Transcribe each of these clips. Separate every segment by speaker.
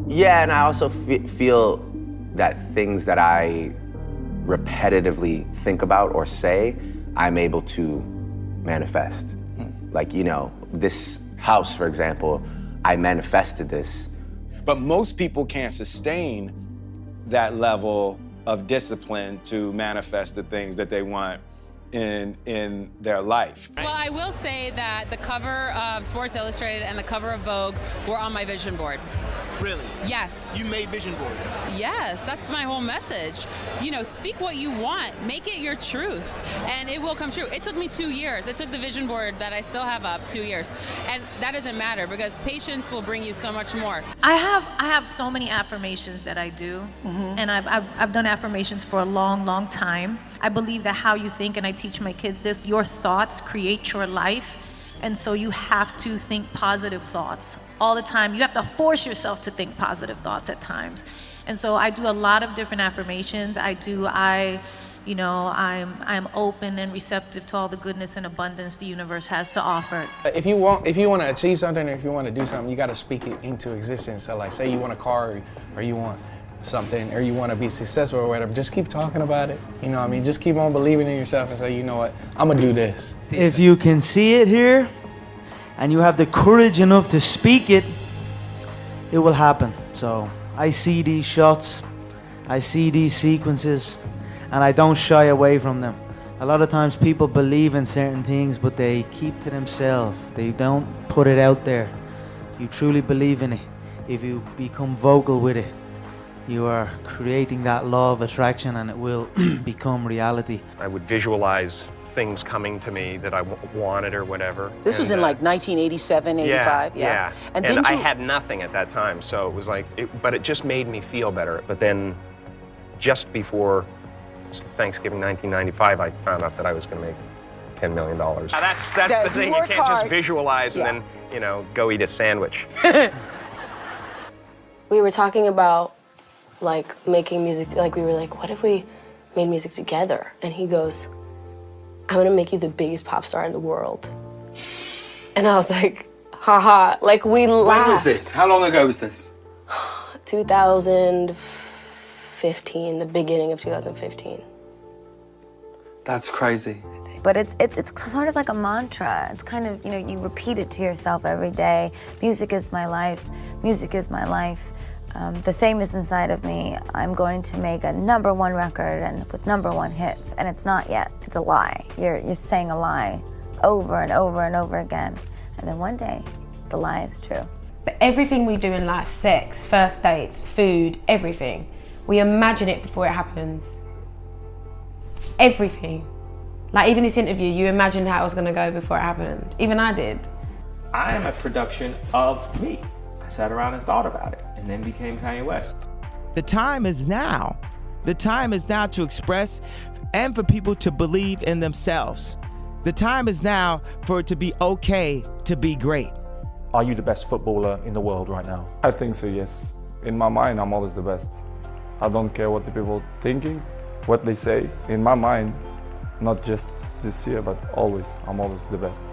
Speaker 1: Yeah, and I also feel that things that I repetitively think about or say, I'm able to manifest. Like, you know, this house, for example, I manifested this.
Speaker 2: But most people can't sustain that level of discipline to manifest the things that they want in their life.
Speaker 3: Well, I will say that the cover of Sports Illustrated and the cover of Vogue were on my vision board.
Speaker 4: Really?
Speaker 3: Yes.
Speaker 4: You made vision boards?
Speaker 3: Yes, that's my whole message. You know, speak what you want, make it your truth, and it will come true. It took me 2 years. It took the vision board that I still have up 2 years. And that doesn't matter because patience will bring you so much more.
Speaker 5: I have so many affirmations that I do, and I've done affirmations for a long time. I believe that how you think, and I teach my kids this, your thoughts create your life. And so you have to think positive thoughts all the time. You have to force yourself to think positive thoughts at times. And so I do a lot of different affirmations. I'm open and receptive to all the goodness and abundance the universe has to offer.
Speaker 6: If you want to achieve something, or if you want to do something, you got to speak it into existence. So like, say you want a car, or you want something, or you want to be successful or whatever, just keep talking about it. You know what I mean? Just keep on believing in yourself and say, you know what, I'm gonna do this.
Speaker 7: If you can see it here, and you have the courage enough to speak it, it will happen. So I see these shots, I see these sequences, and I don't shy away from them. A lot of times people believe in certain things, but they keep to themselves. They don't put it out there. If you truly believe in it, if you become vocal with it, you are creating that law of attraction, and it will become reality.
Speaker 8: I would visualize things coming to me that I wanted or whatever.
Speaker 9: This was in like 1987, 85,
Speaker 8: yeah.
Speaker 9: And
Speaker 8: I had nothing at that time, so it was like, but it just made me feel better. But then, just before Thanksgiving 1995, I found out that I was going to make $10 million. That's the thing. You can't just visualize and then, you know, go eat a sandwich.
Speaker 10: We were talking about like making music. Like we were like, what if we made music together? And he goes, I'm gonna make you the biggest pop star in the world. And I was like, haha, like we laughed.
Speaker 11: When was this? How long ago was this?
Speaker 10: 2015, the beginning of 2015.
Speaker 11: That's crazy.
Speaker 12: But it's sort of like a mantra. It's kind of, you know, you repeat it to yourself every day. Music is my life. Music is my life. The fame is inside of me. I'm going to make a #1 record and with #1 hits, and it's not yet. It's a lie. You're saying a lie over and over and over again, and then one day, the lie is true.
Speaker 13: But everything we do in life, sex, first dates, food, everything, we imagine it before it happens. Everything. Like even this interview, you imagined how it was going to go before it happened. Even I did.
Speaker 14: I am a production of me. I sat around and thought about it, and then became Kanye West.
Speaker 15: The time is now. The time is now to express and for people to believe in themselves. The time is now for it to be okay to be great.
Speaker 14: Are you the best footballer in the world right now?
Speaker 16: I think so, yes. In my mind, I'm always the best. I don't care what the people are thinking, what they say. In my mind, not just this year, but always, I'm always the best.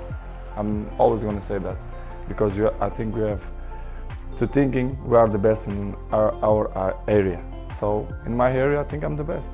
Speaker 16: I'm always gonna say that, because I think we have to thinking we are the best in our area. So in my area, I think I'm the best.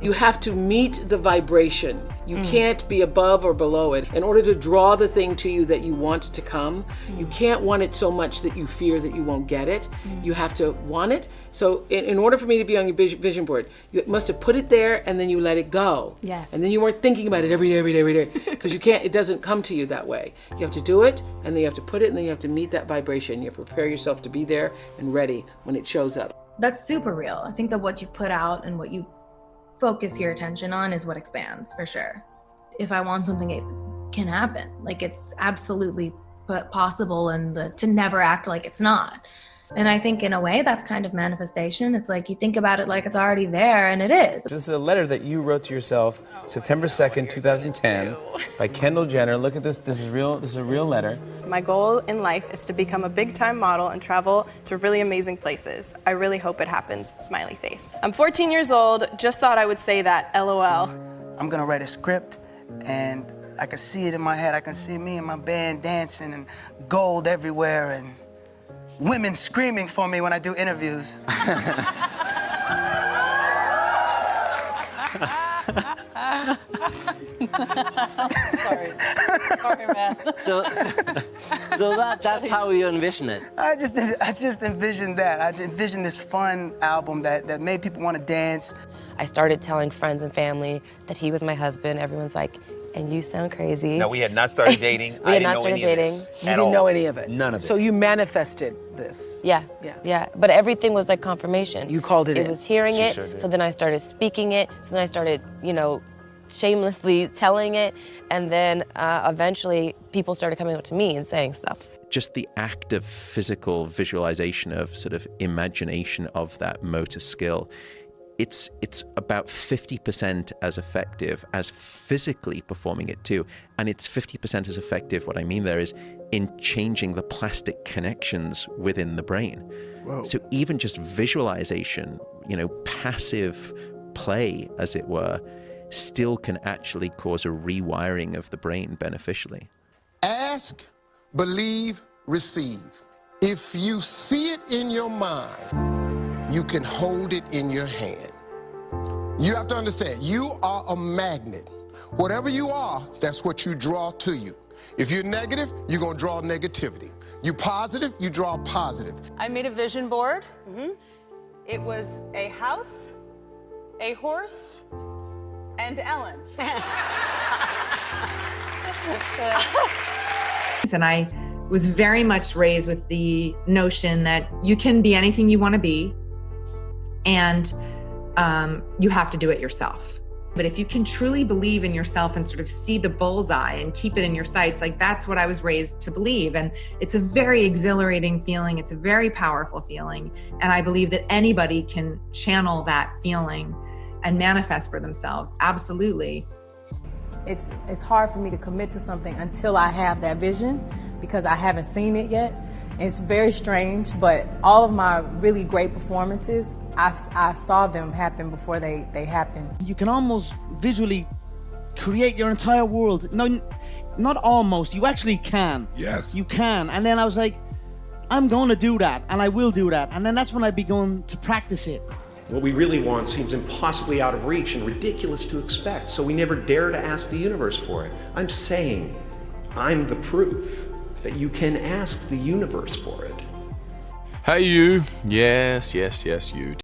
Speaker 17: You have to meet the vibration. You can't be above or below it. In order to draw the thing to you that you want to come, you can't want it so much that you fear that you won't get it. You have to want it. So in order for me to be on your vision board, you must have put it there and then you let it go.
Speaker 13: Yes.
Speaker 17: And then you weren't thinking about it every day. Because you can't, it doesn't come to you that way. You have to do it, and then you have to put it, and then you have to meet that vibration. You have to prepare yourself to be there and ready when it shows up.
Speaker 18: That's super real. I think that what you put out and what you focus your attention on is what expands, for sure. If I want something, it can happen. Like, it's absolutely possible, and to never act like it's not. And I think in a way that's kind of manifestation. It's like you think about it like it's already there, and it is.
Speaker 19: This is a letter that you wrote to yourself September 2nd, 2010 by Kendall Jenner. Look at this. This is real. This is a real letter.
Speaker 20: My goal in life is to become a big-time model and travel to really amazing places. I really hope it happens. Smiley face. I'm 14 years old. Just thought I would say that. LOL.
Speaker 3: I'm gonna write a script, and I can see it in my head. I can see me and my band dancing and gold everywhere, and
Speaker 4: women screaming for me when I do interviews.
Speaker 21: Sorry, man. So that's how you envision it.
Speaker 4: I just envisioned that. I just envisioned this fun album that made people want to dance.
Speaker 10: I started telling friends and family that he was my husband. Everyone's like, and you sound crazy.
Speaker 22: No, we had not started dating.
Speaker 10: We had not started dating.
Speaker 17: You didn't know any of it?
Speaker 22: None of it.
Speaker 17: So you manifested this?
Speaker 10: Yeah. But everything was like confirmation.
Speaker 17: You called it in.
Speaker 10: It was hearing
Speaker 17: She
Speaker 10: it,
Speaker 17: sure did.
Speaker 10: so then I started speaking it, so then I started, shamelessly telling it, and then eventually people started coming up to me and saying stuff.
Speaker 23: Just the act of physical visualization, of sort of imagination of that motor skill, it's about 50% as effective as physically performing it too. And it's 50% as effective, what I mean there is, in changing the plastic connections within the brain.
Speaker 6: Whoa.
Speaker 23: So even just visualization, passive play, as it were, still can actually cause a rewiring of the brain beneficially.
Speaker 24: Ask, believe, receive. If you see it in your mind, you can hold it in your hand. You have to understand, you are a magnet. Whatever you are, that's what you draw to you. If you're negative, you're gonna draw negativity. You positive, you draw positive.
Speaker 25: I made a vision board. It was a house, a horse, and Ellen.
Speaker 26: And I was very much raised with the notion that you can be anything you want to be, and you have to do it yourself. But if you can truly believe in yourself and sort of see the bullseye and keep it in your sights, like that's what I was raised to believe. And it's a very exhilarating feeling. It's a very powerful feeling. And I believe that anybody can channel that feeling and manifest for themselves. Absolutely.
Speaker 27: It's hard for me to commit to something until I have that vision, because I haven't seen it yet. And it's very strange, but all of my really great performances, I saw them happen before they happened.
Speaker 7: You can almost visually create your entire world. No, not almost, you actually can.
Speaker 24: Yes.
Speaker 7: You can. And then I was like, I'm going to do that, and I will do that. And then that's when I began to practice it.
Speaker 28: What we really want seems impossibly out of reach and ridiculous to expect, so we never dare to ask the universe for it. I'm saying, I'm the proof that you can ask the universe for it.
Speaker 29: Hey you, yes, you.